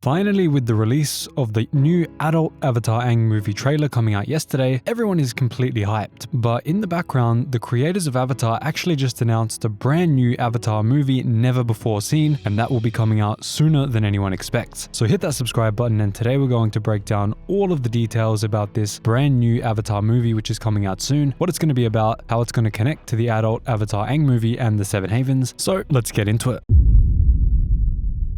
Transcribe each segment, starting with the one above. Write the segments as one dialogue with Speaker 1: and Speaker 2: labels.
Speaker 1: Finally, with the release of the new Adult Avatar Aang Movie trailer coming out yesterday, everyone is completely hyped. But in the background, the creators of Avatar actually just announced a brand new Avatar movie never before seen, and that will be coming out sooner than anyone expects. So hit that subscribe button, and today we're going to break down all of the details about this brand new Avatar movie which is coming out soon, what it's going to be about, how it's going to connect to the Adult Avatar Aang movie and the Seven Havens. So let's get into it.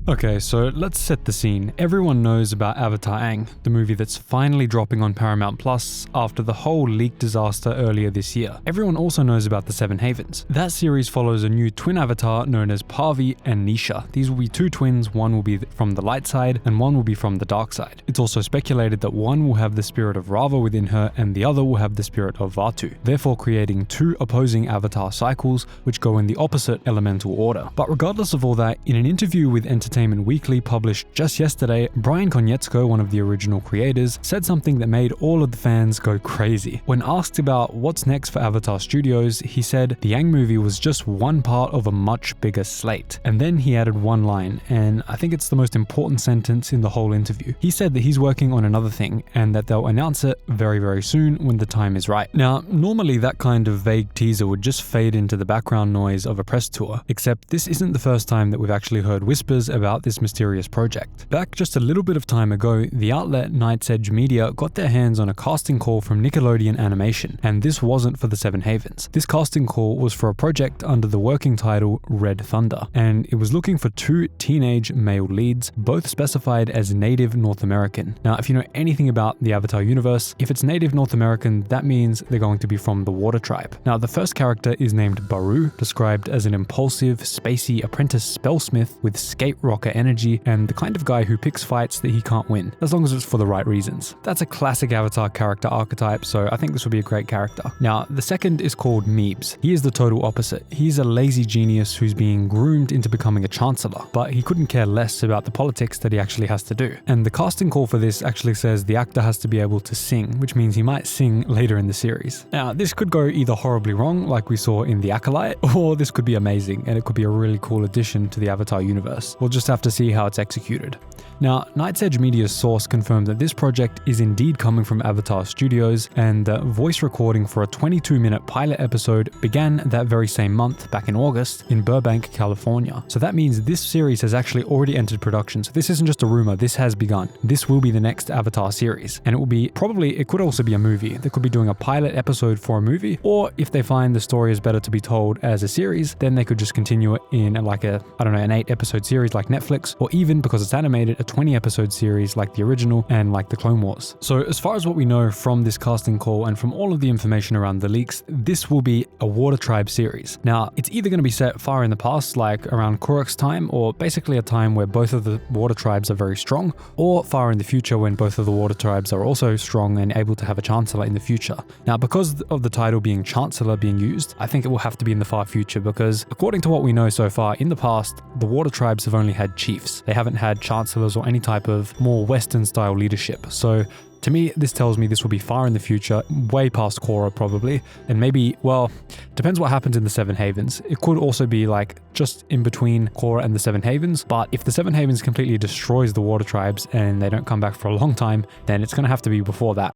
Speaker 1: Okay, so let's set the scene. Everyone knows about Avatar Aang, the movie that's finally dropping on Paramount Plus after the whole leak disaster earlier this year. Everyone also knows about the Seven Havens. That series follows a new twin avatar known as Parvi and Nisha. These will be two twins, one will be from the light side and one will be from the dark side. It's also speculated that one will have the spirit of Rava within her and the other will have the spirit of Vatu, therefore creating two opposing avatar cycles which go in the opposite elemental order. But regardless of all that, in an interview with Entertainment Weekly published just yesterday, Bryan, one of the original creators, said something that made all of the fans go crazy. When asked about what's next for Avatar Studios, he said the Aang movie was just one part of a much bigger slate. And then he added one line, and I think it's the most important sentence in the whole interview. He said that he's working on another thing and that they'll announce it very, very soon when the time is right. Now, normally that kind of vague teaser would just fade into the background noise of a press tour, except this isn't the first time that we've actually heard whispers about this mysterious project. Back just a little bit of time ago, the outlet Night's Edge Media got their hands on a casting call from Nickelodeon Animation, and this wasn't for the Seven Havens. This casting call was for a project under the working title Red Thunder, and it was looking for two teenage male leads, both specified as Native North American. Now, if you know anything about the Avatar universe, if it's Native North American, that means they're going to be from the Water Tribe. Now, the first character is named Baru, described as an impulsive, spacey apprentice spellsmith with skate rocker energy and the kind of guy who picks fights that he can't win, as long as it's for the right reasons. That's a classic Avatar character archetype, so I think this would be a great character. Now, the second is called Meebs. He is the total opposite. He's a lazy genius who's being groomed into becoming a chancellor, but he couldn't care less about the politics that he actually has to do. And the casting call for this actually says the actor has to be able to sing, which means he might sing later in the series. Now, this could go either horribly wrong, like we saw in The Acolyte, or this could be amazing, and it could be a really cool addition to the Avatar universe. We'll just have to see how it's executed. Now, Night's Edge Media's source confirmed that this project is indeed coming from Avatar Studios, and the voice recording for a 22-minute pilot episode began that very same month, back in August, in Burbank, California. So that means this series has actually already entered production. So this isn't just a rumor, this has begun. This will be the next Avatar series, and it could also be a movie. They could be doing a pilot episode for a movie, or if they find the story is better to be told as a series, then they could just continue it in an 8-episode series like Netflix, or even, because it's animated, a 20-episode series like the original and like the Clone Wars. So as far as what we know from this casting call and from all of the information around the leaks, this will be a Water Tribe series. Now, it's either going to be set far in the past, like around Korok's time, or basically a time where both of the Water Tribes are very strong, or far in the future when both of the Water Tribes are also strong and able to have a Chancellor in the future. Now, because of the title being Chancellor being used, I think it will have to be in the far future, because according to what we know so far, in the past, the Water Tribes have only had chiefs. They haven't had chancellors or any type of more Western style leadership. So to me, this tells me this will be far in the future, way past Korra probably, and maybe, well, depends what happens in the Seven Havens. It could also be like just in between Korra and the Seven Havens, but if the Seven Havens completely destroys the Water Tribes and they don't come back for a long time, then it's going to have to be before that.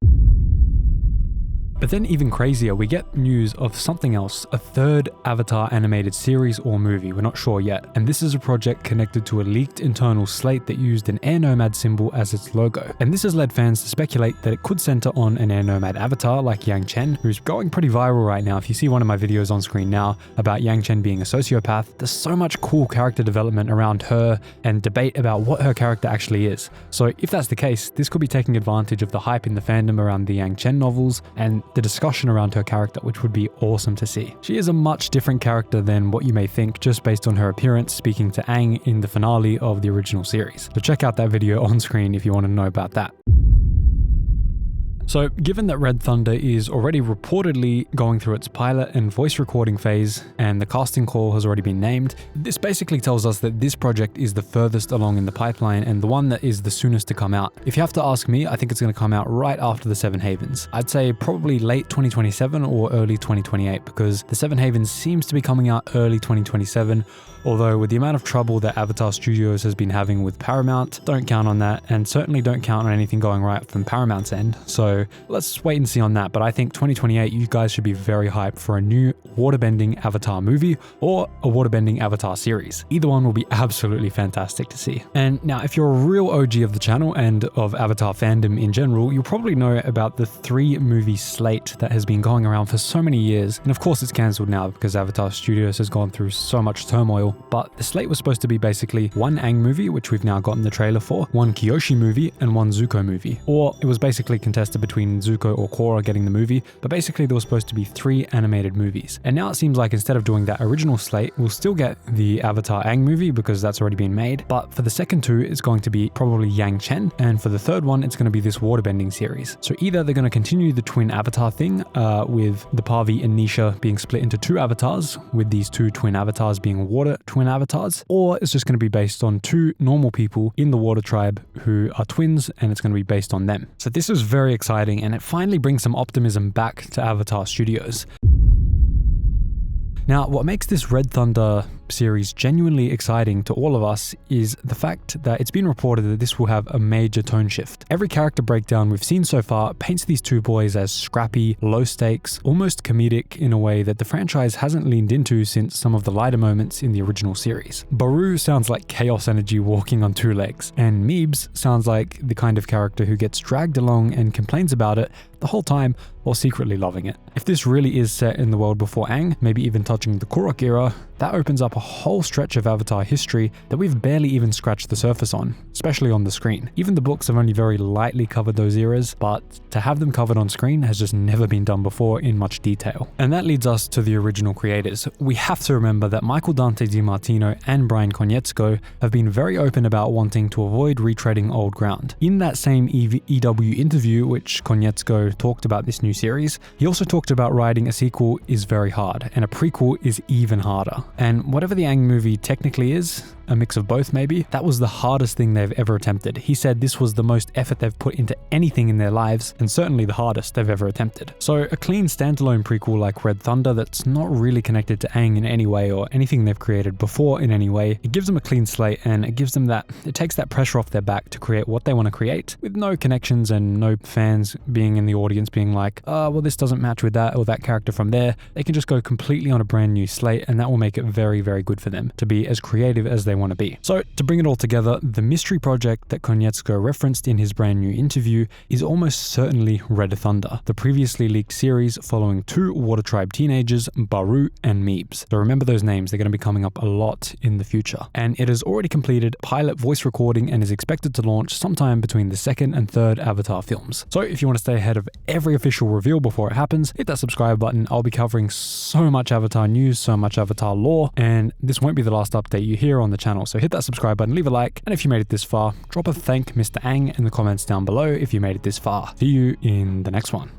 Speaker 1: But then even crazier, we get news of something else, a third Avatar animated series or movie, we're not sure yet. And this is a project connected to a leaked internal slate that used an air nomad symbol as its logo. And this has led fans to speculate that it could center on an air nomad avatar like Yang Chen, who's going pretty viral right now. If you see one of my videos on screen now about Yang Chen being a sociopath, there's so much cool character development around her and debate about what her character actually is. So if that's the case, this could be taking advantage of the hype in the fandom around the Yang Chen novels and the discussion around her character, which would be awesome to see. She is a much different character than what you may think just based on her appearance speaking to Aang in the finale of the original series. So check out that video on screen if you want to know about that. So given that Red Thunder is already reportedly going through its pilot and voice recording phase, and the casting call has already been named, this basically tells us that this project is the furthest along in the pipeline and the one that is the soonest to come out. If you have to ask me, I think it's going to come out right after the Seven Havens. I'd say probably late 2027 or early 2028, because the Seven Havens seems to be coming out early 2027, although with the amount of trouble that Avatar Studios has been having with Paramount, don't count on that, and certainly don't count on anything going right from Paramount's end. So let's wait and see on that, but I think 2028, you guys should be very hyped for a new waterbending Avatar movie or a waterbending Avatar series. Either one will be absolutely fantastic to see. And now, if you're a real OG of the channel and of Avatar fandom in general, you'll probably know about the 3-movie slate that has been going around for so many years, and of course it's cancelled now because Avatar Studios has gone through so much turmoil. But the slate was supposed to be basically one Aang movie, which we've now gotten the trailer for, one Kyoshi movie, and one Zuko movie. Or it was basically contested between Zuko or Korra getting the movie, but basically there was supposed to be 3 animated movies. And now it seems like instead of doing that original slate, we'll still get the Avatar Aang movie because that's already been made, but for the second 2, it's going to be probably Yang Chen, and for the third one, it's going to be this waterbending series. So either they're going to continue the twin avatar thing, with the Parvi and Nisha being split into 2 avatars, with these 2 twin avatars being water twin avatars, or it's just going to be based on 2 normal people in the water tribe who are twins, and it's going to be based on them. So this is very exciting, and it finally brings some optimism back to Avatar Studios. Now, what makes this Red Thunder series genuinely exciting to all of us is the fact that it's been reported that this will have a major tone shift. Every character breakdown we've seen so far paints these 2 boys as scrappy, low stakes, almost comedic in a way that the franchise hasn't leaned into since some of the lighter moments in the original series. Baru sounds like chaos energy walking on 2 legs, and Meebs sounds like the kind of character who gets dragged along and complains about it the whole time while secretly loving it. If this really is set in the world before Aang, maybe even touching the Kurok era, that opens up a whole stretch of Avatar history that we've barely even scratched the surface on, especially on the screen. Even the books have only very lightly covered those eras, but to have them covered on screen has just never been done before in much detail. And that leads us to the original creators. We have to remember that Michael Dante DiMartino and Bryan Konietzko have been very open about wanting to avoid retreading old ground. In that same EW interview, which Konietzko talked about this new series, he also talked about writing a sequel is very hard, and a prequel is even harder. And whatever the Aang movie technically is, a mix of both maybe, that was the hardest thing they've ever attempted. He said this was the most effort they've put into anything in their lives, and certainly the hardest they've ever attempted. So a clean standalone prequel like Red Thunder that's not really connected to Aang in any way or anything they've created before in any way, it gives them a clean slate, and it gives them it takes that pressure off their back to create what they want to create, with no connections and no fans being in the audience being like, well, this doesn't match with that or that character from there. They can just go completely on a brand new slate, and that will make it very, very good for them to be as creative as they want to be. So to bring it all together, the mystery project that Konietzko referenced in his brand new interview is almost certainly Red Thunder, the previously leaked series following 2 Water Tribe teenagers, Baru and Meebs. So remember those names, they're going to be coming up a lot in the future. And it has already completed pilot voice recording and is expected to launch sometime between the 2nd and 3rd Avatar films. So if you want to stay ahead of every official reveal before it happens, hit that subscribe button. I'll be covering so much Avatar news, so much Avatar lore, and this won't be the last update you hear on the channel. So hit that subscribe button, leave a like, and if you made it this far, drop a thank Mr. Aang in the comments down below if you made it this far. See you in the next one.